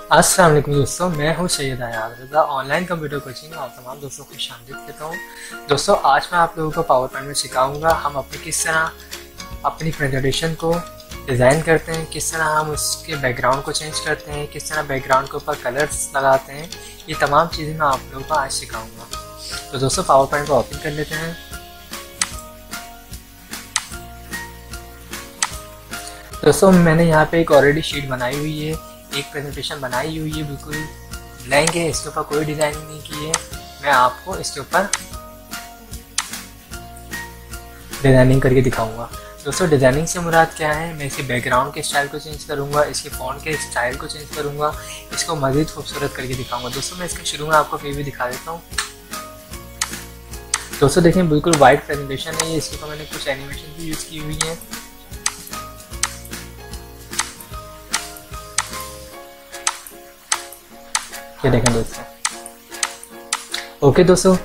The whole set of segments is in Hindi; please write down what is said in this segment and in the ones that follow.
अस्सलाम वालेकुम दोस्तों, मैं हूं सैयद आयाद रज़ा ऑनलाइन कंप्यूटर कोचिंग और तमाम दोस्तों को खुशामदीद कहता हूं। दोस्तों, आज मैं आप लोगों को पावर पॉइंट में सिखाऊंगा हम अपनी किस तरह अपनी प्रेजेंटेशन को डिज़ाइन करते हैं, किस तरह हम उसके बैकग्राउंड को चेंज करते हैं, किस तरह बैकग्राउंड के ऊपर कलर्स लगाते हैं। ये तमाम चीज़ें मैं आप लोगों को आज सिखाऊँगा। तो दोस्तों, पावर पॉइंट को ओपन कर लेते हैं। दोस्तों, मैंने यहाँ पे एक ऑलरेडी शीट बनाई हुई है, एक प्रेजेंटेशन बनाई हुई है, बिल्कुल ब्लैंक है, इसके ऊपर कोई डिज़ाइनिंग नहीं की है। मैं आपको इसके ऊपर डिज़ाइनिंग करके दिखाऊंगा। दोस्तों, डिज़ाइनिंग से मुराद क्या है, मैं इसके बैकग्राउंड के स्टाइल को चेंज करूंगा, इसके फ़ॉन्ट के स्टाइल को चेंज करूंगा, इसको मज़ीद खूबसूरत करके दिखाऊंगा। दोस्तों, मैं इसके शुरू में आपको प्रीव्यू दिखा देता हूँ। दोस्तों देखें, बिल्कुल वाइट प्रेजेंटेशन है ये, इसके ऊपर मैंने कुछ एनिमेशन भी यूज़ की हुई है। ये देखें दोस्तों। ओके दोस्तों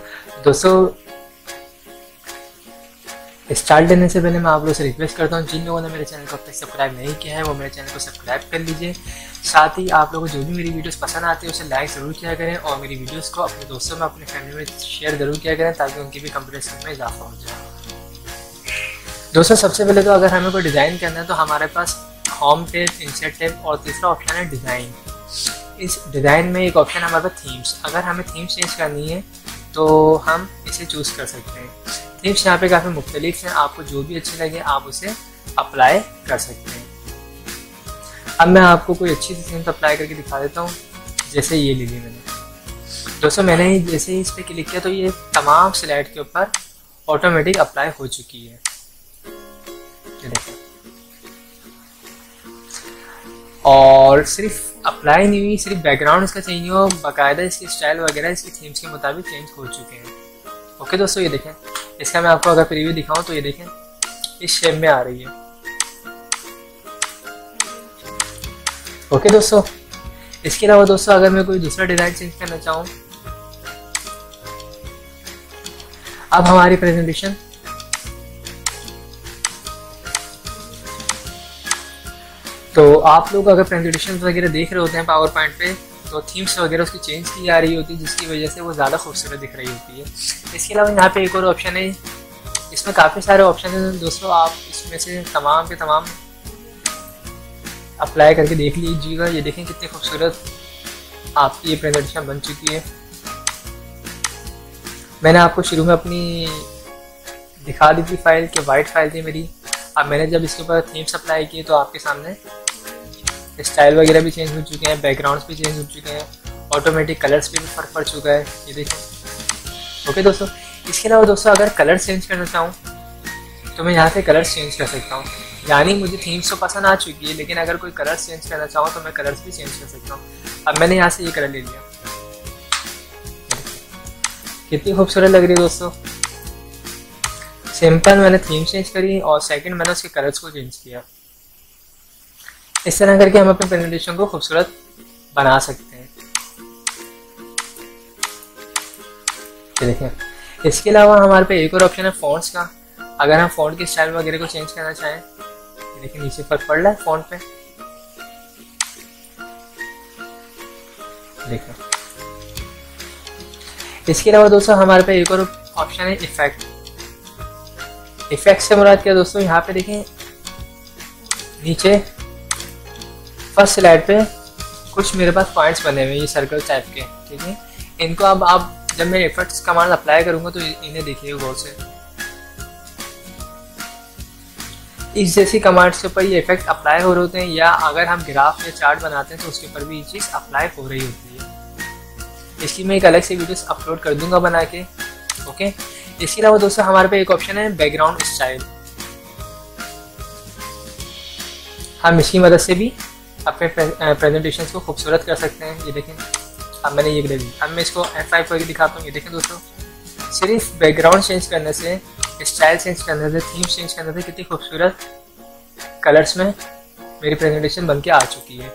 स्टार्ट देने से पहले मैं आप लोगों से रिक्वेस्ट करता हूँ, जिन लोगों ने मेरे चैनल को अब तक सब्सक्राइब नहीं किया है वो मेरे चैनल को सब्सक्राइब कर लीजिए। साथ ही आप लोगों को जो भी मेरी वीडियोस पसंद आती है उसे लाइक ज़रूर किया करें और मेरी वीडियोस को अपने दोस्तों में, अपने फैमिली में शेयर ज़रूर किया करें ताकि उनकी भी कंप्यूटर स्किल में इजाफा हो जाए। दोस्तों, सबसे पहले तो अगर हमें कोई डिज़ाइन करना है तो हमारे पास होम टैब, इंसर्ट टैब और तीसरा ऑप्शन है डिज़ाइन। इस डिज़ाइन में एक ऑप्शन हमारे पास थीम्स। अगर हमें थीम्स चेंज करनी है तो हम इसे चूज़ कर सकते हैं। थीम्स यहाँ पे काफ़ी मुख्तलिफ हैं, आपको जो भी अच्छी लगे आप उसे अप्लाई कर सकते हैं। अब मैं आपको कोई अच्छी सी थीम्स अप्लाई करके दिखा देता हूँ। जैसे ये ले ली मैंने। दोस्तों, मैंने जैसे ही इस पर क्लिक किया तो ये तमाम स्लाइड के ऊपर ऑटोमेटिक अप्लाई हो चुकी है। ये देखें, और सिर्फ अप्लाई नहीं हुई, सिर्फ बैकग्राउंड इसका चेंज हो, बाकायदा इसकी स्टाइल वगैरह इसकी थीम्स के मुताबिक चेंज हो चुके हैं। ओके दोस्तों, ये देखें, इसका मैं आपको अगर प्रीव्यू दिखाऊं तो ये देखें इस शेप में आ रही है। ओके दोस्तों, इसके अलावा दोस्तों अगर मैं कोई दूसरा डिज़ाइन चेंज करना चाहूँ, अब हमारी प्रेजेंटेशन तो आप लोग अगर प्रेजेंटेशन वगैरह देख रहे होते हैं पावर पॉइंट पे तो थीम्स वगैरह उसकी चेंज की जा रही होती है, जिसकी वजह से वो ज़्यादा खूबसूरत दिख रही होती है। इसके अलावा यहाँ पे एक और ऑप्शन है, इसमें काफ़ी सारे ऑप्शन हैं दोस्तों, आप इसमें से तमाम के तमाम अप्लाई करके देख लीजिएगा। ये देखें कितनी खूबसूरत आपकी ये प्रेजेंटेशन बन चुकी है। मैंने आपको शुरू में अपनी दिखा दी थी फाइल कि वाइट फाइल थी मेरी। अब मैंने जब इसके ऊपर थीम्स अप्लाई किए तो आपके सामने स्टाइल वगैरह भी चेंज हो चुके हैं, बैकग्राउंड्स भी चेंज हो चुके हैं, ऑटोमेटिक कलर्स पे भी फ़र्क पड़ चुका है। ये देखें। ओके दोस्तों, इसके अलावा दोस्तों अगर कलर चेंज करना चाहूँ तो मैं यहाँ से कलर्स चेंज कर सकता हूँ। यानी मुझे थीम्स तो पसंद आ चुकी है, लेकिन अगर कोई कलर्स चेंज करना चाहूँ तो मैं कलर्स भी चेंज कर सकता हूँ। अब मैंने यहाँ से ये कलर ले लिया, कितनी खूबसूरत लग रही है दोस्तों। सिंपल मैंने थीम चेंज करी और सेकंड मैंने उसके कलर्स को चेंज किया। इस तरह करके हम अपने प्रेजेंटेशन को खूबसूरत बना सकते हैं। ये देखें, इसके अलावा हमारे पे एक और ऑप्शन है फ़ॉन्ट्स का। अगर हम फ़ॉन्ट के स्टाइल वगैरह को चेंज करना चाहें, देखिए नीचे फर्क पड़ रहा है फ़ॉन्ट पे। देखो, इसके अलावा दोस्तों हमारे पे एक और ऑप्शन है इफेक्ट। इफेक्ट से मुराद क्या दोस्तों, यहाँ पे देखें नीचे फर्स्ट स्लाइड पे कुछ मेरे पास पॉइंट्स बने हुए ये सर्कल टाइप के, ठीक है। इनको अब आप जब मैं इफेक्ट्स कमांड अप्लाई करूंगा तो इन्हें देखिए गौर से। इस जैसी कमांड्स के ऊपर ये इफेक्ट अप्लाई हो रहे होते हैं, या अगर हम ग्राफ या चार्ट बनाते हैं तो उसके ऊपर भी ये चीज़ अप्लाई हो रही होती है। इसकी मैं एक अलग से वीडियोस अपलोड कर दूंगा बना के। ओके, इसके अलावा दोस्तों हमारे पे एक ऑप्शन है बैकग्राउंड स्टाइल। हम इसकी मदद से भी अपने प्रेजेंटेशन को खूबसूरत कर सकते हैं। ये देखें, अब मैंने ये ले ली। अब मैं इसको F5 करके दिखाता हूँ। ये देखें दोस्तों, सिर्फ बैकग्राउंड चेंज करने से, स्टाइल चेंज करने से, थीम चेंज करने से कितनी खूबसूरत कलर्स में मेरी प्रेजेंटेशन बनके आ चुकी है।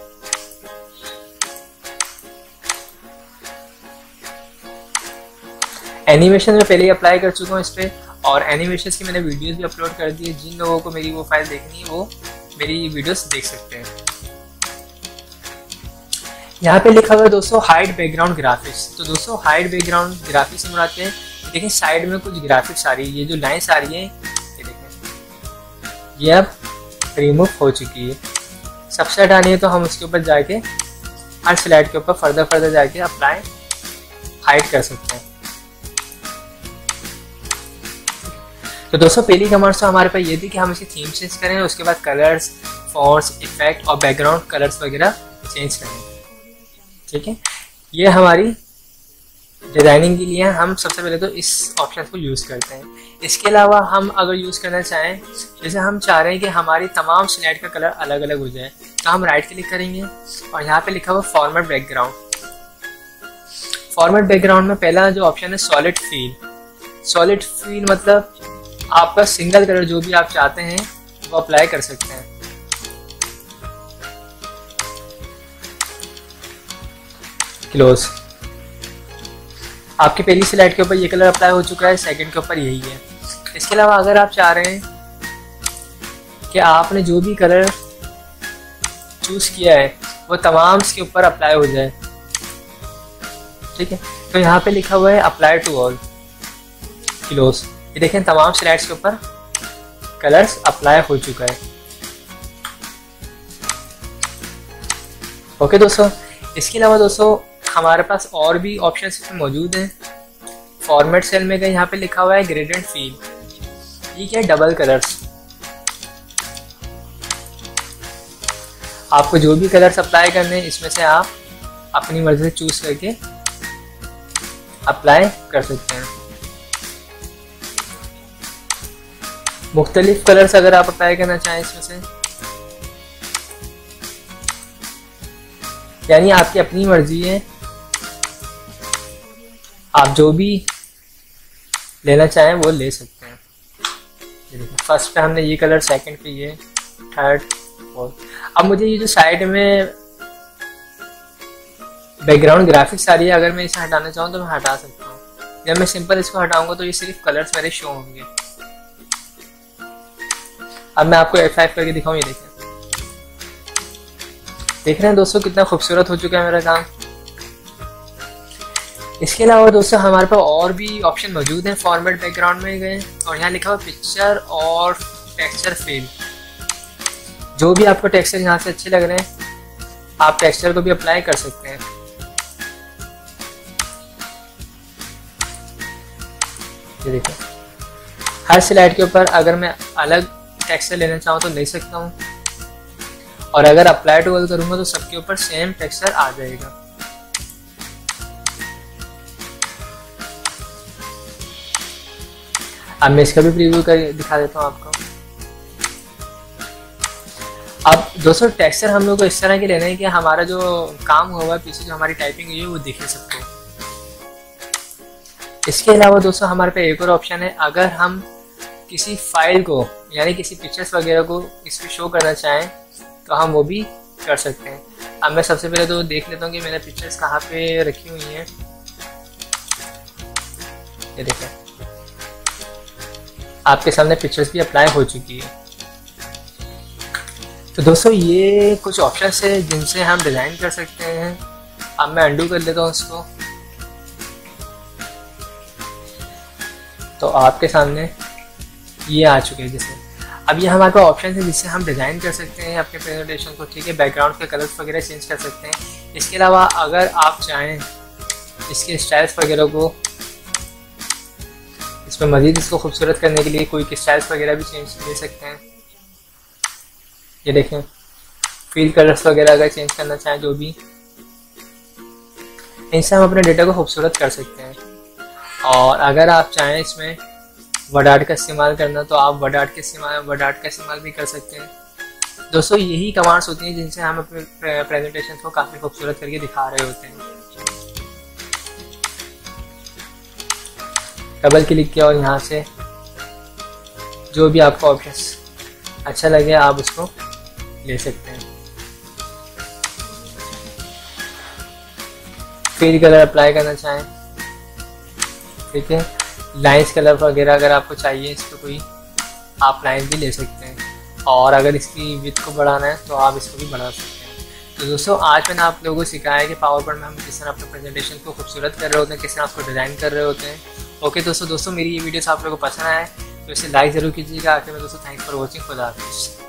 एनिमेशन में पहले ही अप्लाई कर चुका हूँ इस पर, और एनिमेशन की मैंने वीडियोस भी अपलोड कर दी है। जिन लोगों को मेरी वो फाइल देखनी है वो मेरी वीडियोस देख सकते हैं। यहाँ पे लिखा हुआ है दोस्तों हाइड बैकग्राउंड ग्राफिक्स। तो दोस्तों हाइड बैकग्राउंड ग्राफिक्स हम बनाते हैं। देखिए साइड में कुछ ग्राफिक्स आ रही है, ये जो लाइन्स आ रही है ये देखें, ये अब रिमूव हो चुकी है। सबसे हटानी है तो हम उसके ऊपर जाके हर स्लाइड के ऊपर फर्दर जाके अप्लाई हाइड कर सकते हैं। तो दोस्तों पहली कमांड तो हमारे पास ये थी कि हम इसकी थीम चेंज करें, उसके बाद कलर्स, फॉन्ट्स, इफेक्ट और बैकग्राउंड कलर्स वगैरह चेंज करें। ठीक है, ये हमारी डिजाइनिंग के लिए हम सबसे पहले तो इस ऑप्शन को यूज़ करते हैं। इसके अलावा हम अगर यूज़ करना चाहें, जैसे हम चाह रहे हैं कि हमारी तमाम स्लाइड का कलर अलग अलग हो जाए, तो हम राइट क्लिक करेंगे और यहाँ पे लिखा हुआ फॉर्मेट बैकग्राउंड। फॉर्मेट बैकग्राउंड में पहला जो ऑप्शन है सॉलिड फील। सॉलिड फील मतलब आपका सिंगल कलर जो भी आप चाहते हैं वो अप्लाई कर सकते हैं। क्लोज। आपकी पहली स्लाइड के ऊपर ये कलर अप्लाई हो चुका है, सेकंड के ऊपर यही है। इसके अलावा अगर आप चाह रहे हैं कि आपने जो भी कलर चूज किया है वो तमाम इसके ऊपर अप्लाई हो जाए, ठीक है, तो यहाँ पे लिखा हुआ है अप्लाई टू ऑल। क्लोज। ये देखें तमाम स्लाइड्स के ऊपर कलर्स अप्लाई हो चुका है। ओके दोस्तों, इसके अलावा दोस्तों हमारे पास और भी ऑप्शंस इसमें मौजूद हैं। फॉर्मेट सेल में गए, यहाँ पे लिखा हुआ है ग्रेडियंट फील। ये क्या है? Double colours. आपको जो भी कलर्स अप्लाई करने हैं इसमें से आप अपनी मर्जी से चूज करके अप्लाई कर सकते हैं। मुख्तलिफ कलर्स अगर आप अप्लाई करना चाहें इसमें से, यानी आपकी अपनी मर्जी है, आप जो भी लेना चाहें वो ले सकते हैं। फर्स्ट पे हमने ये कलर, सेकंड पे ये, थर्ड, फोर्थ। अब मुझे ये जो साइड में बैकग्राउंड ग्राफिक्स आ रही है, अगर मैं इसे हटाना चाहूँ तो मैं हटा सकता हूँ। जब मैं सिंपल इसको हटाऊंगा तो ये सिर्फ कलर्स मेरे शो होंगे। अब मैं आपको F5 करके दिखाऊं, ये देखें, देख रहे हैं दोस्तों कितना खूबसूरत हो चुका है मेरा काम। इसके अलावा दोस्तों हमारे पास और भी ऑप्शन मौजूद हैं। फॉर्मेट बैकग्राउंड में गए और यहाँ लिखा हुआ पिक्चर और टेक्सचर फिल। जो भी आपको टेक्सचर यहाँ से अच्छे लग रहे हैं आप टेक्सचर को भी अप्लाई कर सकते हैं। ये देखो, हर स्लाइड के ऊपर अगर मैं अलग टेक्सचर लेना चाहूँ तो ले सकता हूँ, और अगर अप्लाई टू ऑल करूँगा तो सबके ऊपर सेम टेक्सचर आ जाएगा। अब मैं इसका भी प्रीव्यू कर दिखा देता हूँ आपको। अब दोस्तों टेक्सचर हम लोग को इस तरह के लेना है कि हमारा जो काम हुआ है पीछे, जो हमारी टाइपिंग हुई है वो दिखे सबको। इसके अलावा दोस्तों हमारे पे एक और ऑप्शन है, अगर हम किसी फाइल को यानी किसी पिक्चर्स वगैरह को इस पर शो करना चाहें तो हम वो भी कर सकते हैं। अब मैं सबसे पहले तो देख लेता हूँ कि मैंने पिक्चर्स कहाँ पे रखी हुई हैं। ये देखें, आपके सामने पिक्चर्स भी अप्लाई हो चुकी है। तो दोस्तों ये कुछ ऑप्शंस है जिनसे हम डिज़ाइन कर सकते हैं। अब मैं अंडू कर लेता हूँ इसको, तो आपके सामने ये आ चुके हैं। जैसे अब ये हमारे पास ऑप्शन है जिससे हम डिज़ाइन कर सकते हैं अपने प्रेजेंटेशन को, ठीक है, बैकग्राउंड के कलर्स वगैरह चेंज कर सकते हैं। इसके अलावा अगर आप चाहें इसके स्टाइल्स वगैरह को, इसमें मज़ीद इसको खूबसूरत करने के लिए कोई स्टाइल्स वगैरह भी चेंज ले सकते हैं। ये देखें, फील कलर्स वगैरह अगर चेंज करना चाहें, जो भी, इनसे हम अपने डेटा को खूबसूरत कर सकते हैं। और अगर आप चाहें इसमें वर्ड आर्ट का इस्तेमाल करना तो आप वर्ड आर्ट का इस्तेमाल भी कर सकते हैं। दोस्तों यही कमांड्स होती हैं जिनसे हम अपने प्रेजेंटेशन को काफ़ी खूबसूरत करके दिखा रहे होते हैं। डबल क्लिक किया और यहाँ से जो भी आपको ऑप्शन अच्छा लगे आप उसको ले सकते हैं। फिल कलर अप्लाई करना चाहें, ठीक है, लाइन्स कलर वगैरह अगर आपको चाहिए इस पर कोई, आप लाइन भी ले सकते हैं। और अगर इसकी विड्थ को बढ़ाना है तो आप इसको भी बढ़ा सकते हैं। तो दोस्तों आज मैंने आप लोगों को सिखाया कि पावर पॉइंट में हम किस तरह अपने प्रेजेंटेशन को खूबसूरत कर रहे होते हैं, किस तरह आपको डिज़ाइन कर रहे होते हैं। ओके दोस्तों मेरी ये वीडियोस आप लोगों को पसंद आए तो इसे लाइक ज़रूर कीजिएगा। आखिर में दोस्तों थैंक्स फॉर वॉचिंग। खुदा हाफिज़।